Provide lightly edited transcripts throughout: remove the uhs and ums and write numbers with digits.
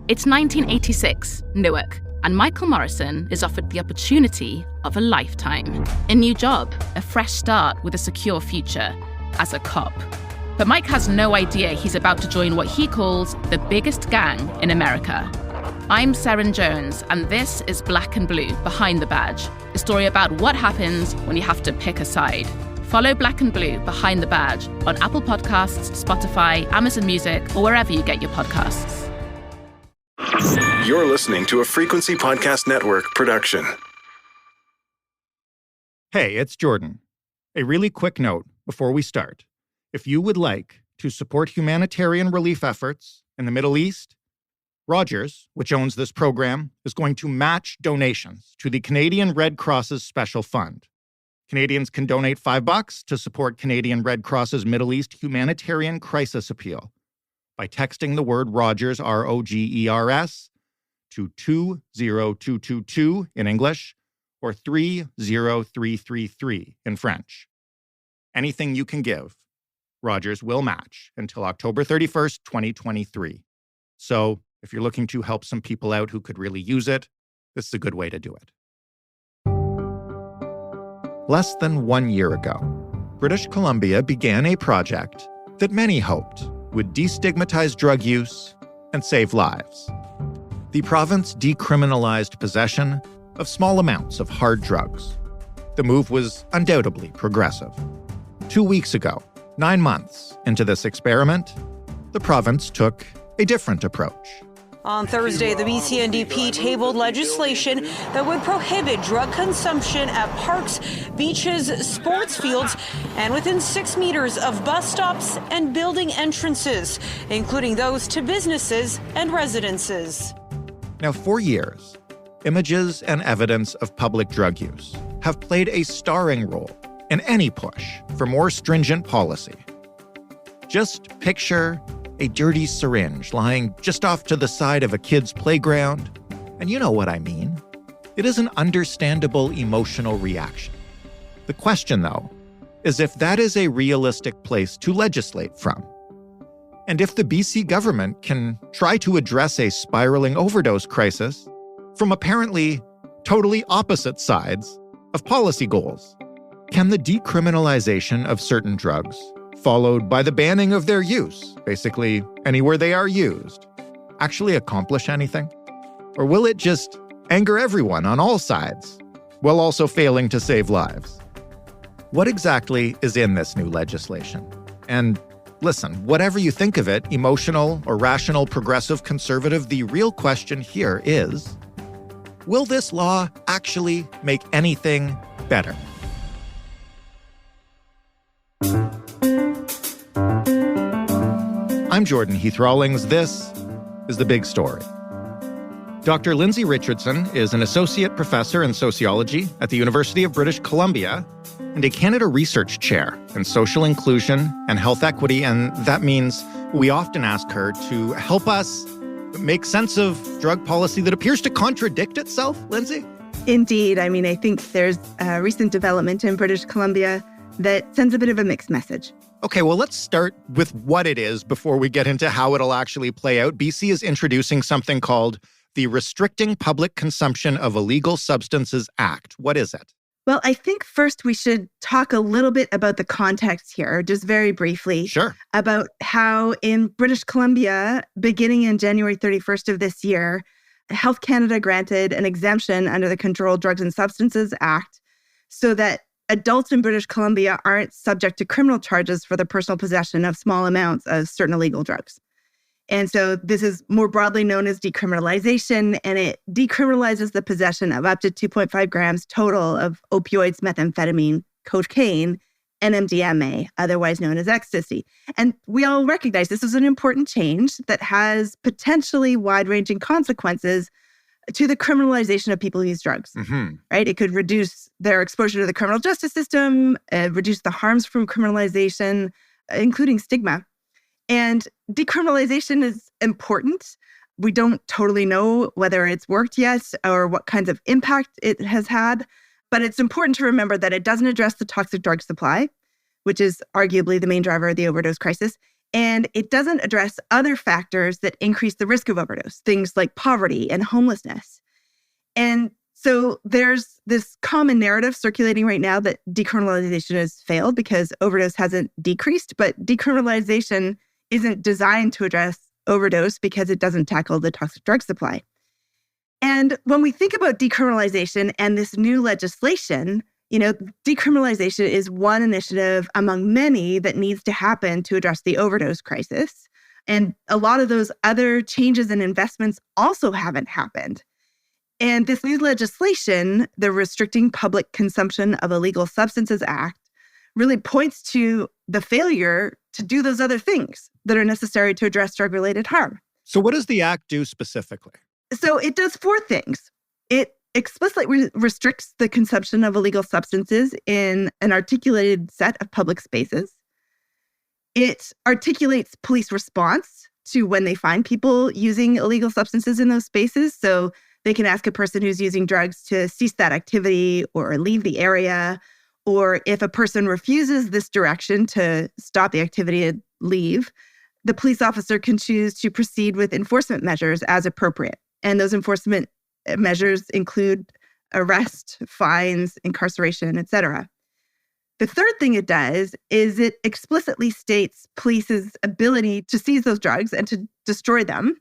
It's 1986, Newark, and Michael Morrison is offered the opportunity of a lifetime. A new job, a fresh start with a secure future, as a cop. But Mike has no idea he's about to join what he calls the biggest gang in America. I'm Seren Jones, and this is Black and Blue, Behind the Badge, a story about what happens when you have to pick a side. Follow Black and Blue, Behind the Badge on Apple Podcasts, Spotify, Amazon Music, or wherever you get your podcasts. You're listening to a Frequency Podcast Network production. Hey, it's Jordan. A really quick note before we start. If you would like to support humanitarian relief efforts in the Middle East, Rogers, which owns this program, is going to match donations to the Canadian Red Cross's special fund. Canadians can donate $5 to support Canadian Red Cross's Middle East humanitarian crisis appeal by texting the word Rogers, R-O-G-E-R-S, to 20222 in English or 30333 in French. Anything you can give, Rogers will match until October 31st, 2023. So if you're looking to help some people out who could really use it, this is a good way to do it. Less than 1 year ago, British Columbia began a project that many hoped would destigmatize drug use and save lives. The province decriminalized possession of small amounts of hard drugs. The move was undoubtedly progressive. 2 weeks ago, 9 months into this experiment, the province took a different approach. On Thursday, the BC NDP tabled legislation that would prohibit drug consumption at parks, beaches, sports fields, and within 6 meters of bus stops and building entrances, including those to businesses and residences. Now, for years, images and evidence of public drug use have played a starring role in any push for more stringent policy. Just picture a dirty syringe lying just off to the side of a kid's playground, and you know what I mean. It is an understandable emotional reaction. The question, though, is if that is a realistic place to legislate from. And if the BC government can try to address a spiraling overdose crisis from apparently totally opposite sides of policy goals. Can the decriminalization of certain drugs, followed by the banning of their use, basically anywhere they are used, actually accomplish anything? Or will it just anger everyone on all sides, while also failing to save lives? What exactly is in this new legislation? And listen, whatever you think of it, emotional or rational, progressive, conservative, the real question here is, will this law actually make anything better? I'm Jordan Heath Rawlings. This is The Big Story. Dr. Lindsay Richardson is an associate professor in sociology at the University of British Columbia and a Canada Research Chair in social inclusion and health equity, and that means we often ask her to help us make sense of drug policy that appears to contradict itself. Lindsay? Indeed. I mean, I think there's a recent development in British Columbia that sends a bit of a mixed message. Okay, well, let's start with what it is before we get into how it'll actually play out. BC is introducing something called the Restricting Public Consumption of Illegal Substances Act. What is it? Well, I think first we should talk a little bit about the context here, just very briefly. Sure. About how in British Columbia, beginning in January 31st of this year, Health Canada granted an exemption under the Controlled Drugs and Substances Act so that adults in British Columbia aren't subject to criminal charges for the personal possession of small amounts of certain illegal drugs. And so this is more broadly known as decriminalization, and it decriminalizes the possession of up to 2.5 grams total of opioids, methamphetamine, cocaine, and MDMA, otherwise known as ecstasy. And we all recognize this is an important change that has potentially wide-ranging consequences to the criminalization of people who use drugs, right? It could reduce their exposure to the criminal justice system, reduce the harms from criminalization, including stigma. And decriminalization is important. We don't totally know whether it's worked yet or what kinds of impact it has had, but it's important to remember that it doesn't address the toxic drug supply, which is arguably the main driver of the overdose crisis. And it doesn't address other factors that increase the risk of overdose, things like poverty and homelessness. And so there's this common narrative circulating right now that decriminalization has failed because overdose hasn't decreased, but decriminalization isn't designed to address overdose because it doesn't tackle the toxic drug supply. And when we think about decriminalization and this new legislation, decriminalization is one initiative among many that needs to happen to address the overdose crisis. And a lot of those other changes and investments also haven't happened. And this new legislation, the Restricting Public Consumption of Illegal Substances Act, really points to the failure to do those other things that are necessary to address drug-related harm. So what does the act do specifically? So it does four things. It explicitly restricts the consumption of illegal substances in an articulated set of public spaces. It articulates police response to when they find people using illegal substances in those spaces. So they can ask a person who's using drugs to cease that activity or leave the area. Or if a person refuses this direction to stop the activity and leave, the police officer can choose to proceed with enforcement measures as appropriate. And those enforcement measures include arrest, fines, incarceration, et cetera. The third thing it does is it explicitly states police's ability to seize those drugs and to destroy them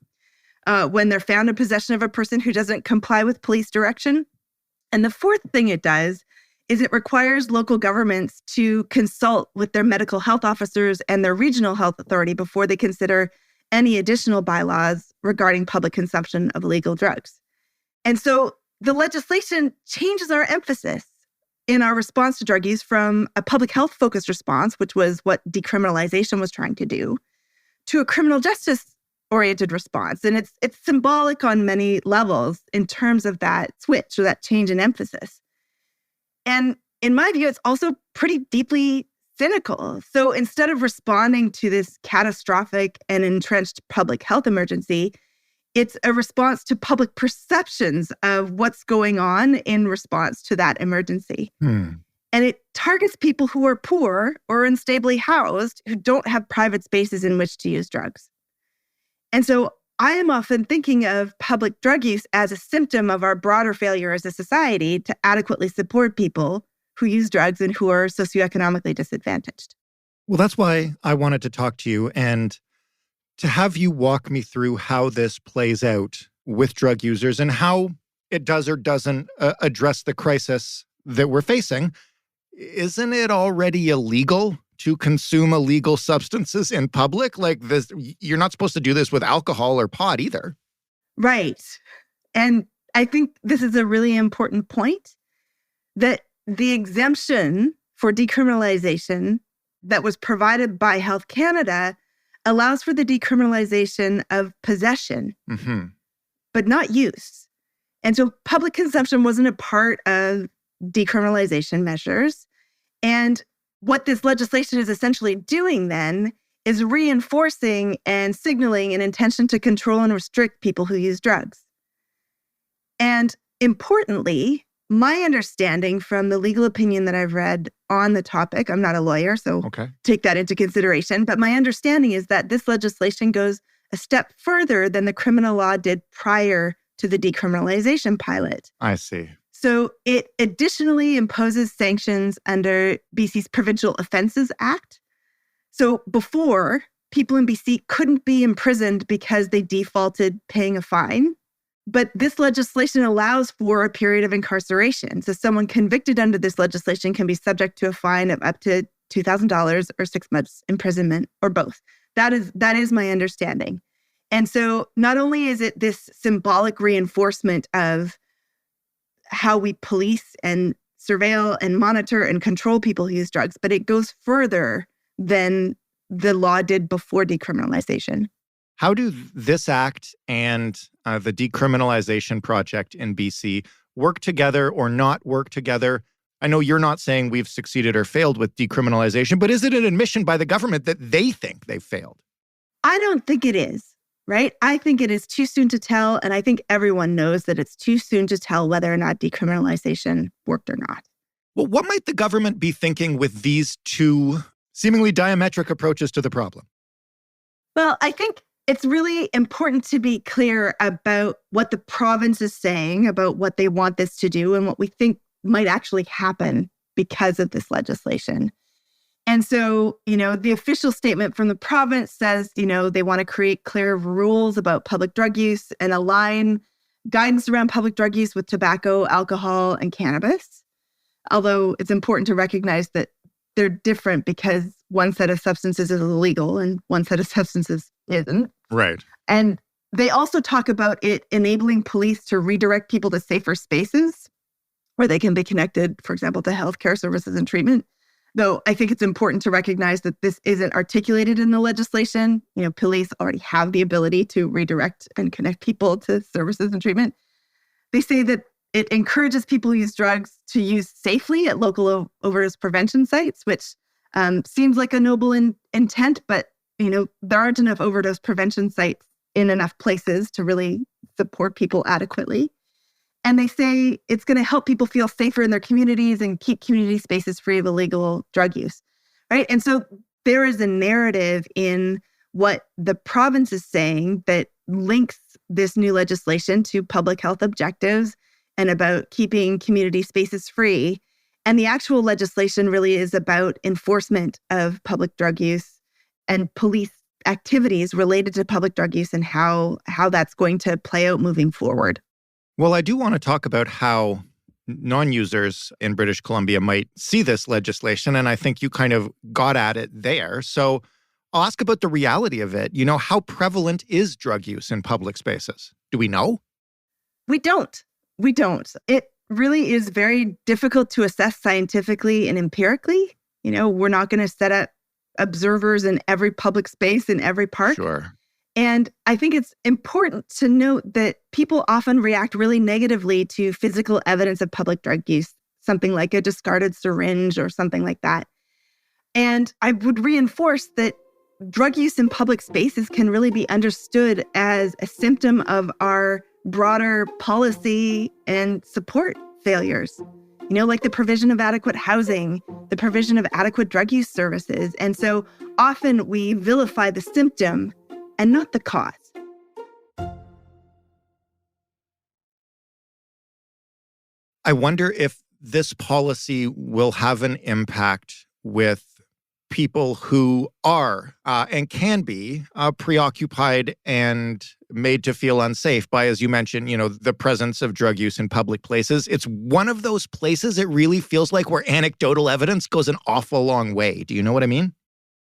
when they're found in possession of a person who doesn't comply with police direction. And the fourth thing it does is it requires local governments to consult with their medical health officers and their regional health authority before they consider any additional bylaws regarding public consumption of illegal drugs. And so the legislation changes our emphasis in our response to drug use from a public health-focused response, which was what decriminalization was trying to do, to a criminal justice-oriented response. And it's symbolic on many levels in terms of that switch or that change in emphasis. And in my view, it's also pretty deeply cynical. So instead of responding to this catastrophic and entrenched public health emergency, it's a response to public perceptions of what's going on in response to that emergency. And it targets people who are poor or unstably housed who don't have private spaces in which to use drugs. And so I am often thinking of public drug use as a symptom of our broader failure as a society to adequately support people who use drugs and who are socioeconomically disadvantaged. Well, that's why I wanted to talk to you and to have you walk me through how this plays out with drug users and how it does or doesn't address the crisis that we're facing. Isn't it already illegal to consume illegal substances in public? Like this, you're not supposed to do this with alcohol or pot either. Right. And I think this is a really important point, that the exemption for decriminalization that was provided by Health Canada allows for the decriminalization of possession, but not use. And so public consumption wasn't a part of decriminalization measures. And what this legislation is essentially doing then is reinforcing and signaling an intention to control and restrict people who use drugs. And importantly, my understanding from the legal opinion that I've read on the topic, I'm not a lawyer, so take that into consideration, but my understanding is that this legislation goes a step further than the criminal law did prior to the decriminalization pilot. I see. So it additionally imposes sanctions under BC's Provincial Offences Act. So before, people in BC couldn't be imprisoned because they defaulted paying a fine. But this legislation allows for a period of incarceration. So someone convicted under this legislation can be subject to a fine of up to $2,000 or 6 months imprisonment or both. That is my understanding. And so not only is it this symbolic reinforcement of how we police and surveil and monitor and control people who use drugs, but it goes further than the law did before decriminalization. How do this act and the decriminalization project in BC work together or not work together? I know you're not saying we've succeeded or failed with decriminalization, but is it an admission by the government that they think they've failed? I don't think it is, right? I think it is too soon to tell, and I think everyone knows that it's too soon to tell whether or not decriminalization worked or not. Well, what might the government be thinking with these two seemingly diametric approaches to the problem? Well, I think it's really important to be clear about what the province is saying about what they want this to do and what we think might actually happen because of this legislation. And so, the official statement from the province says, they want to create clear rules about public drug use and align guidance around public drug use with tobacco, alcohol, and cannabis. Although it's important to recognize that they're different because one set of substances is illegal and one set of substances isn't. Right. And they also talk about it enabling police to redirect people to safer spaces where they can be connected, for example, to healthcare services and treatment. Though I think it's important to recognize that this isn't articulated in the legislation. Police already have the ability to redirect and connect people to services and treatment. They say that it encourages people who use drugs to use safely at local overdose prevention sites, which seems like a noble intent, but there aren't enough overdose prevention sites in enough places to really support people adequately. And they say it's going to help people feel safer in their communities and keep community spaces free of illegal drug use, right? And so there is a narrative in what the province is saying that links this new legislation to public health objectives and about keeping community spaces free. And the actual legislation really is about enforcement of public drug use and police activities related to public drug use and how that's going to play out moving forward. Well, I do want to talk about how non-users in British Columbia might see this legislation, and I think you kind of got at it there. So I'll ask about the reality of it. How prevalent is drug use in public spaces? Do we know? We don't. It really is very difficult to assess scientifically and empirically. We're not going to set up observers in every public space in every park. Sure. And I think it's important to note that people often react really negatively to physical evidence of public drug use, something like a discarded syringe or something like that. And I would reinforce that drug use in public spaces can really be understood as a symptom of our broader policy and support failures. Like the provision of adequate housing, the provision of adequate drug use services. And so often we vilify the symptom and not the cause. I wonder if this policy will have an impact with people who are and can be preoccupied and made to feel unsafe by, as you mentioned, the presence of drug use in public places. It's one of those places it really feels like where anecdotal evidence goes an awful long way. Do you know what I mean?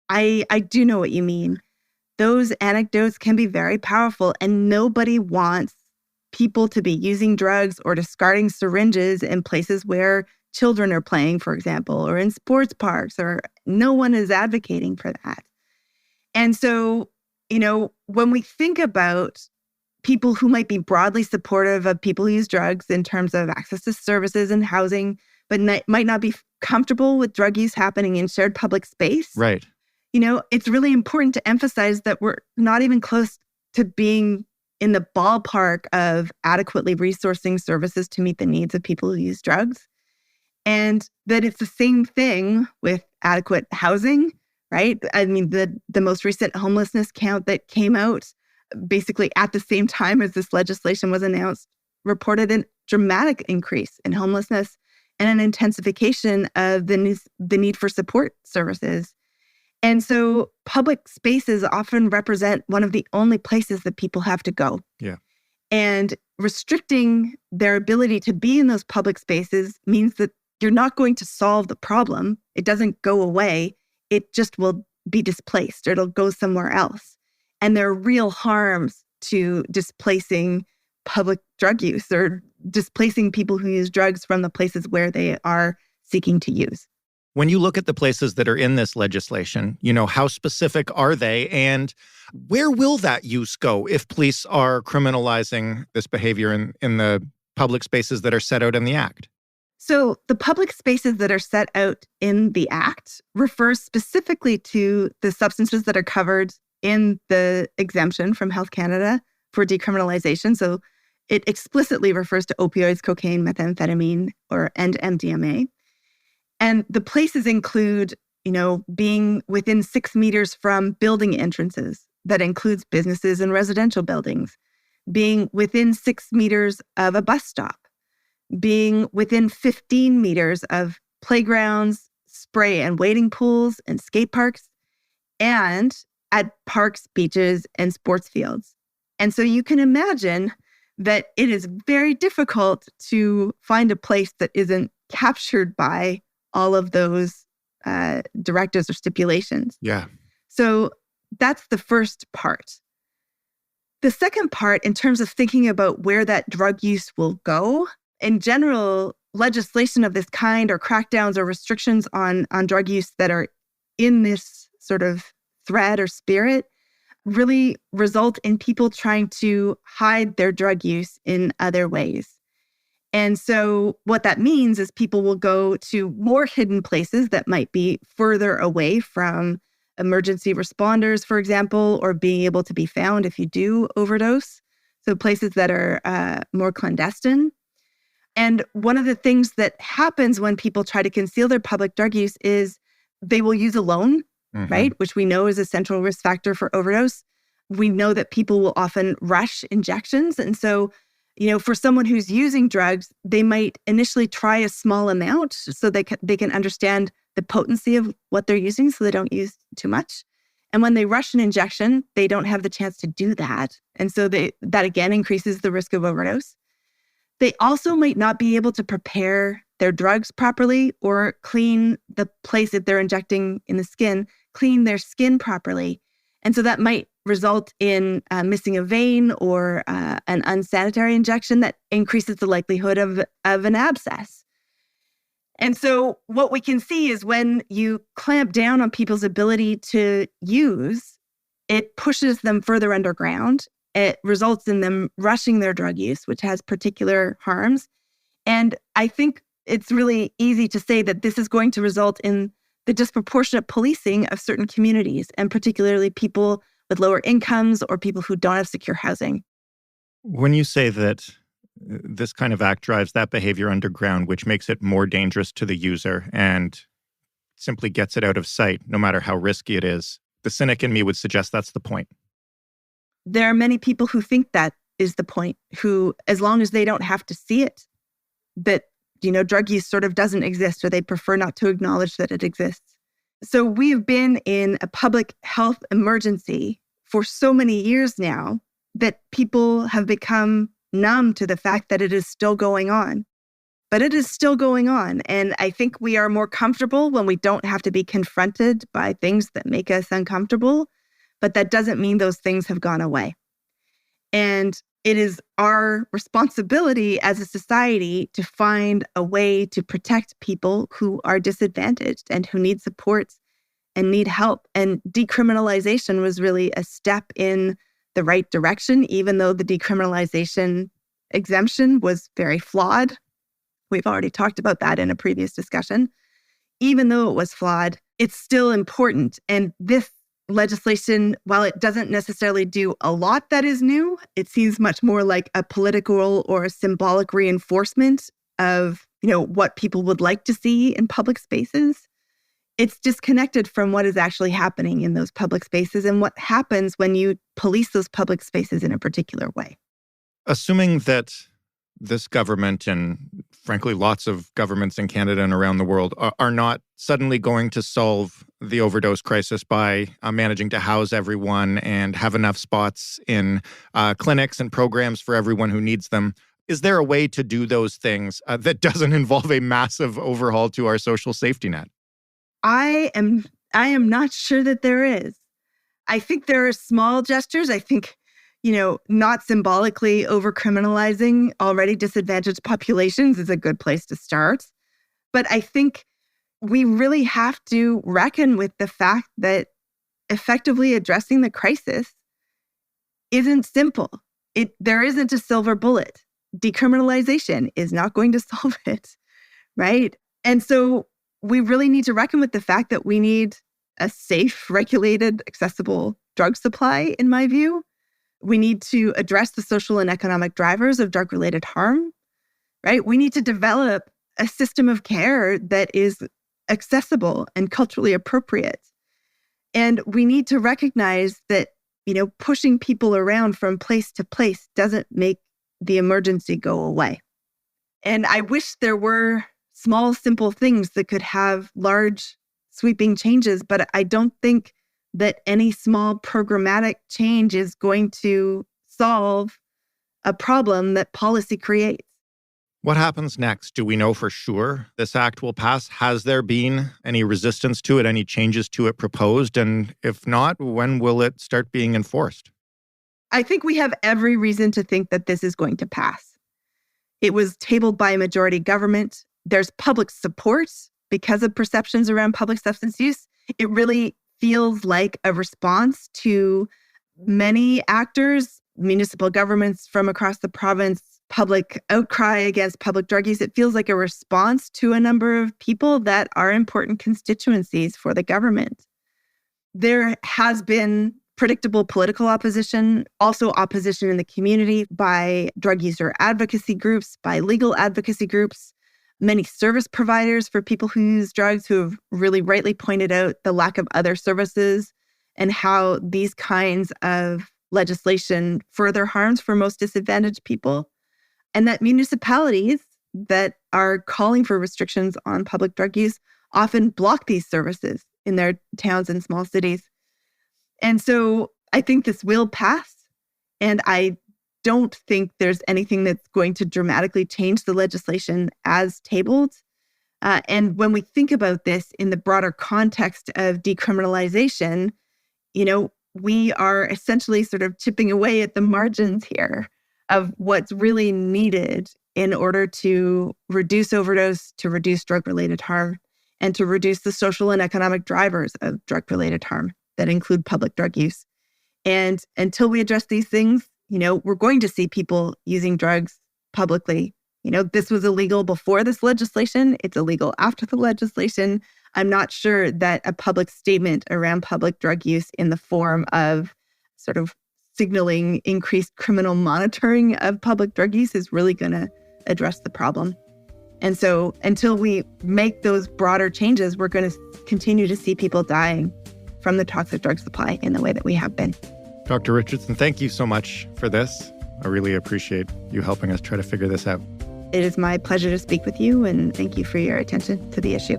I do know what you mean. Those anecdotes can be very powerful, and nobody wants people to be using drugs or discarding syringes in places where children are playing, for example, or in sports parks, or no one is advocating for that. And so, when we think about people who might be broadly supportive of people who use drugs in terms of access to services and housing, but might not be comfortable with drug use happening in shared public space. Right. It's really important to emphasize that we're not even close to being in the ballpark of adequately resourcing services to meet the needs of people who use drugs. And that it's the same thing with adequate housing, right? I mean, the most recent homelessness count that came out basically at the same time as this legislation was announced reported a dramatic increase in homelessness and an intensification of the need for support services. And so public spaces often represent one of the only places that people have to go. Yeah. And restricting their ability to be in those public spaces means that you're not going to solve the problem. It doesn't go away. It just will be displaced, or it'll go somewhere else. And there are real harms to displacing public drug use or displacing people who use drugs from the places where they are seeking to use. When you look at the places that are in this legislation, how specific are they? And where will that use go if police are criminalizing this behavior in the public spaces that are set out in the Act? So the public spaces that are set out in the Act refers specifically to the substances that are covered in the exemption from Health Canada for decriminalization. So it explicitly refers to opioids, cocaine, methamphetamine, and MDMA. And the places include, being within 6 meters from building entrances, that includes businesses and residential buildings, being within 6 meters of a bus stop, being within 15 meters of playgrounds, spray and wading pools and skate parks, and at parks, beaches, and sports fields. And so you can imagine that it is very difficult to find a place that isn't captured by all of those directives or stipulations. Yeah. So that's the first part. The second part, in terms of thinking about where that drug use will go, in general, legislation of this kind or crackdowns or restrictions on drug use that are in this sort of thread or spirit really result in people trying to hide their drug use in other ways. And so what that means is people will go to more hidden places that might be further away from emergency responders, for example, or being able to be found if you do overdose. So places that are more clandestine. And one of the things that happens when people try to conceal their public drug use is they will use a loan, right? Which we know is a central risk factor for overdose. We know that people will often rush injections. And so, for someone who's using drugs, they might initially try a small amount so they can understand the potency of what they're using so they don't use too much. And when they rush an injection, they don't have the chance to do that. And so that again increases the risk of overdose. They also might not be able to prepare their drugs properly or clean the place that they're injecting in the skin, clean their skin properly. And so that might result in missing a vein or an unsanitary injection that increases the likelihood of an abscess. And so what we can see is when you clamp down on people's ability to use, it pushes them further underground. It results in them rushing their drug use, which has particular harms. And I think it's really easy to say that this is going to result in the disproportionate policing of certain communities, and particularly people with lower incomes or people who don't have secure housing. When you say that this kind of act drives that behavior underground, which makes it more dangerous to the user and simply gets it out of sight, no matter how risky it is, the cynic in me would suggest that's the point. There are many people who think that is the point, who, as long as they don't have to see it, that, drug use sort of doesn't exist, or they prefer not to acknowledge that it exists. So we've been in a public health emergency for so many years now that people have become numb to the fact that it is still going on. But it is still going on. And I think we are more comfortable when we don't have to be confronted by things that make us uncomfortable. But that doesn't mean those things have gone away. And it is our responsibility as a society to find a way to protect people who are disadvantaged and who need supports and need help. And decriminalization was really a step in the right direction, even though the decriminalization exemption was very flawed. We've already talked about that in a previous discussion. Even though it was flawed, it's still important. And this legislation, while it doesn't necessarily do a lot that is new, it seems much more like a political or a symbolic reinforcement of, what people would like to see in public spaces. It's disconnected from what is actually happening in those public spaces and what happens when you police those public spaces in a particular way. Assuming that this government and frankly lots of governments in Canada and around the world are not suddenly going to solve the overdose crisis by managing to house everyone and have enough spots in clinics and programs for everyone who needs them. Is there a way to do those things that doesn't involve a massive overhaul to our social safety net? I am not sure that there is. I think there are small gestures. I think, not symbolically over-criminalizing already disadvantaged populations is a good place to start. But I think we really have to reckon with the fact that effectively addressing the crisis isn't simple. There isn't a silver bullet. Decriminalization is not going to solve it, right? And so we really need to reckon with the fact that we need a safe, regulated, accessible drug supply, in my view. We need to address the social and economic drivers of drug-related harm, right? We need to develop a system of care that is accessible and culturally appropriate. And we need to recognize that, pushing people around from place to place doesn't make the emergency go away. And I wish there were small, simple things that could have large, sweeping changes, but I don't think that any small programmatic change is going to solve a problem that policy creates. What happens next? Do we know for sure this act will pass? Has there been any resistance to it, any changes to it proposed? And if not, when will it start being enforced? I think we have every reason to think that this is going to pass. It was tabled by a majority government. There's public support because of perceptions around public substance use. It really feels like a response to many actors, municipal governments from across the province, public outcry against public drug use. It feels like a response to a number of people that are important constituencies for the government. There has been predictable political opposition, also opposition in the community by drug user advocacy groups, by legal advocacy groups, many service providers for people who use drugs who have really rightly pointed out the lack of other services and how these kinds of legislation further harms for most disadvantaged people. And that municipalities that are calling for restrictions on public drug use often block these services in their towns and small cities. And so I think this will pass. And I don't think there's anything that's going to dramatically change the legislation as tabled. And when we think about this in the broader context of decriminalization, we are essentially sort of chipping away at the margins here of what's really needed in order to reduce overdose, to reduce drug-related harm, and to reduce the social and economic drivers of drug-related harm that include public drug use. And until we address these things, we're going to see people using drugs publicly. This was illegal before this legislation. It's illegal after the legislation. I'm not sure that a public statement around public drug use in the form of sort of signaling increased criminal monitoring of public drug use is really going to address the problem. And so until we make those broader changes, we're going to continue to see people dying from the toxic drug supply in the way that we have been. Dr. Richardson, thank you so much for this. I really appreciate you helping us try to figure this out. It is my pleasure to speak with you, and thank you for your attention to the issue.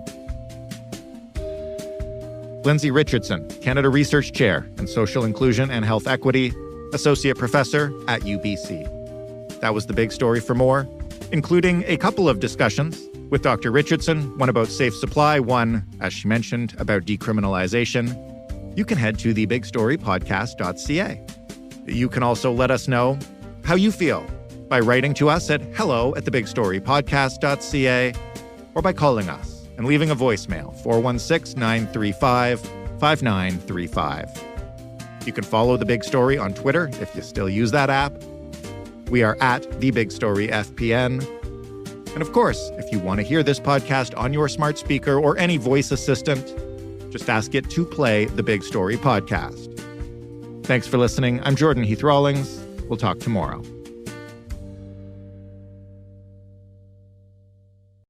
Lindsay Richardson, Canada Research Chair in Social Inclusion and Health Equity, Associate Professor at UBC. That was the big story. For more, including a couple of discussions with Dr. Richardson, one about safe supply, one, as she mentioned, about decriminalization, you can head to thebigstorypodcast.ca. You can also let us know how you feel by writing to us at hello@thebigstorypodcast.ca or by calling us and leaving a voicemail, 416-935-5935. You can follow The Big Story on Twitter if you still use that app. We are at The Big Story FPN. And of course, if you want to hear this podcast on your smart speaker or any voice assistant, just ask it to play The Big Story Podcast. Thanks for listening. I'm Jordan Heath Rawlings. We'll talk tomorrow.